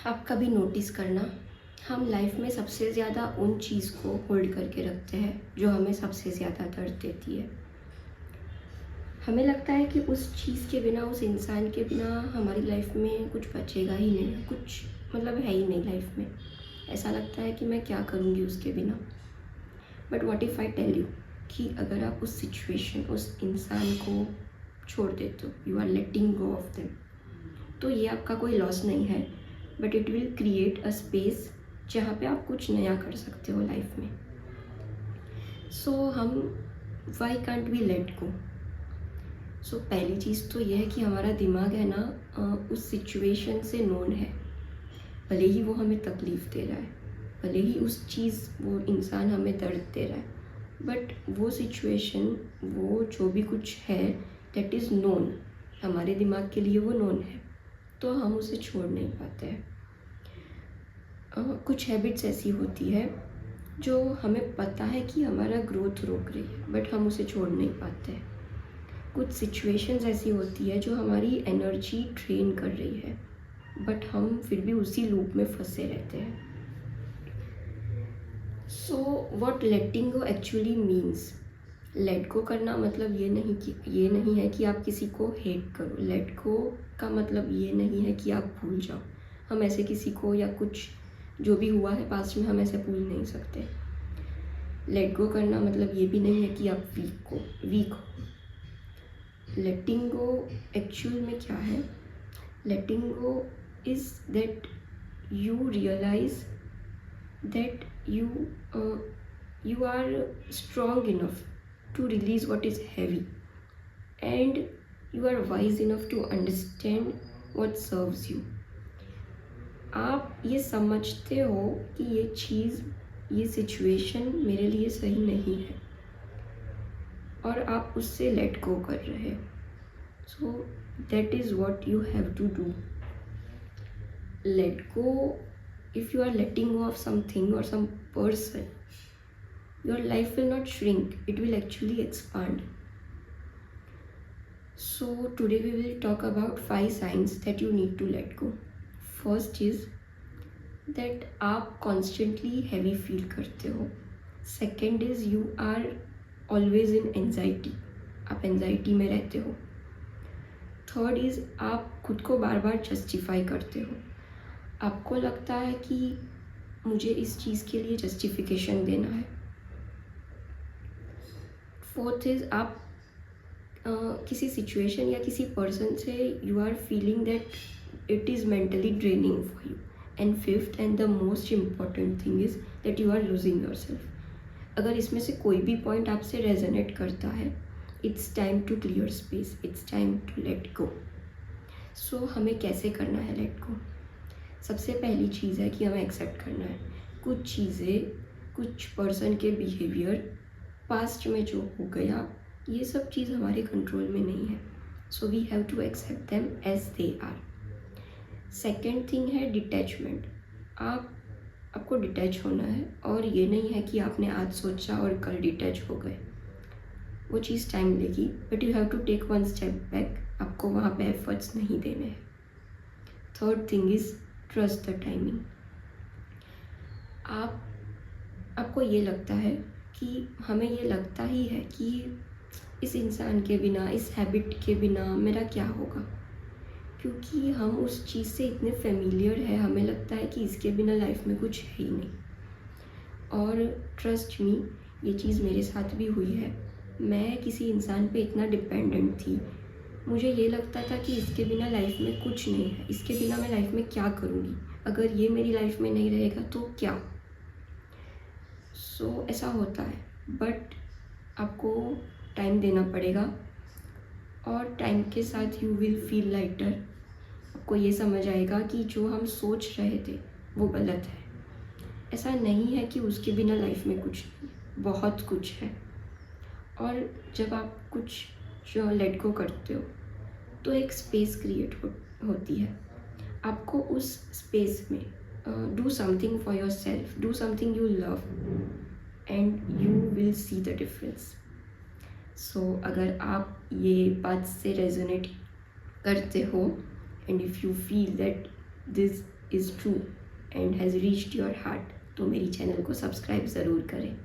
आप कभी नोटिस करना, हम लाइफ में सबसे ज़्यादा उन चीज़ को होल्ड करके रखते हैं जो हमें सबसे ज़्यादा दर्द देती है। हमें लगता है कि उस चीज़ के बिना, उस इंसान के बिना हमारी लाइफ में कुछ बचेगा ही नहीं, कुछ मतलब है ही नहीं लाइफ में। ऐसा लगता है कि मैं क्या करूँगी उसके बिना। But what if I tell you कि अगर आप उस सिचुएशन, उस इंसान को छोड़ देते हो, you are letting go of them, तो ये आपका कोई लॉस नहीं है, but it will create a space जहाँ पे आप कुछ नया कर सकते हो लाइफ में। सो हम why can't we let go. So पहली चीज़ तो ये है कि हमारा दिमाग है ना, उस सिचुएशन से नोन है। भले ही वो हमें तकलीफ़ दे रहा है, भले ही उस चीज़, वो इंसान हमें दर्द दे रहा है, बट वो सिचुएशन, वो जो भी कुछ है, दैट इज़ नोन। हमारे दिमाग के लिए वो नोन है, तो हम उसे छोड़ नहीं पाते हैं। कुछ हैबिट्स ऐसी होती है जो हमें पता है कि हमारा ग्रोथ रोक रही है, बट हम उसे छोड़ नहीं पाते हैं। कुछ सिचुएशंस ऐसी होती है जो हमारी एनर्जी ड्रेन कर रही है, बट हम फिर भी उसी लूप में फंसे रहते हैं। So what letting go actually means, let go करना मतलब ये नहीं है कि आप किसी को हेट करो। लेट गो का मतलब ये नहीं है कि आप भूल जाओ। हम ऐसे किसी को या कुछ जो भी हुआ है पास्ट में, हम ऐसे भूल नहीं सकते। लेट गो करना मतलब ये भी नहीं है कि आप वीक हो। लेटिंग गो एक्चुअल में क्या है? Letting go is that you realize that you are strong enough to release what is heavy, and you are wise enough to understand what serves you. आप ये समझते हो कि ये चीज़, ये सिचुएशन मेरे लिए सही नहीं है, और आप उससे लेट गो कर रहे हैं। So that is what you have to do. Let go, if you are letting go of something or some person, your life will not shrink, it will actually expand. So today we will talk about 5 signs that you need to let go. First is that आप constantly heavy feel करते हो. Second is you are always in anxiety, आप anxiety में रहते हो. Third is आप खुद को बार बार जस्टिफाई करते हो, आपको लगता है कि मुझे इस चीज़ के लिए जस्टिफिकेशन देना है. फोर्थ इज़ आप किसी सिचुएशन या किसी पर्सन से you are feeling that it is mentally draining for you. And fifth and the most important thing is that you are losing yourself. अगर इसमें से कोई भी पॉइंट आपसे रेजोनेट करता है, it's time to clear space, it's time to let go. So हमें कैसे करना है लेट गो? सबसे पहली चीज़ है कि हमें एक्सेप्ट करना है कुछ चीज़ें, कुछ पर्सन के बिहेवियर, पास्ट में जो हो गया, ये सब चीज़ हमारे कंट्रोल में नहीं है. So we have to accept them as they are. Second thing है डिटैचमेंट. आपको डिटैच होना है, और ये नहीं है कि आपने आज सोचा और कल डिटैच हो गए. वो चीज़ टाइम लेगी, but you have to take one step back. आपको वहाँ पे एफर्ट्स नहीं देने हैं. Third thing is trust the timing. आपको ये लगता है कि हमें ये लगता ही है कि इस इंसान के बिना, इस हैबिट के बिना मेरा क्या होगा, क्योंकि हम उस चीज़ से इतने फेमिलियर है, हमें लगता है कि इसके बिना लाइफ में कुछ है ही नहीं. और ट्रस्ट मी, ये चीज़ मेरे साथ भी हुई है. मैं किसी इंसान पे इतना डिपेंडेंट थी, मुझे ये लगता था कि इसके बिना लाइफ में कुछ नहीं है, इसके बिना मैं लाइफ में क्या करूँगी, अगर ये मेरी लाइफ में नहीं रहेगा तो क्या. सो ऐसा होता है, बट आपको टाइम देना पड़ेगा, और टाइम के साथ यू विल फील लाइटर. आपको ये समझ आएगा कि जो हम सोच रहे थे वो गलत है. ऐसा नहीं है कि उसके बिना लाइफ में कुछ नहीं, बहुत कुछ है. और जब आप कुछ जो लेट गो करते हो, तो एक स्पेस क्रिएट होती है. आपको उस स्पेस में do something for yourself, do something you love, and you will see the difference. So अगर आप ये बात से रेजोनेट करते हो, and if you feel that this is true and has reached your heart, तो मेरी चैनल को सब्सक्राइब ज़रूर करें।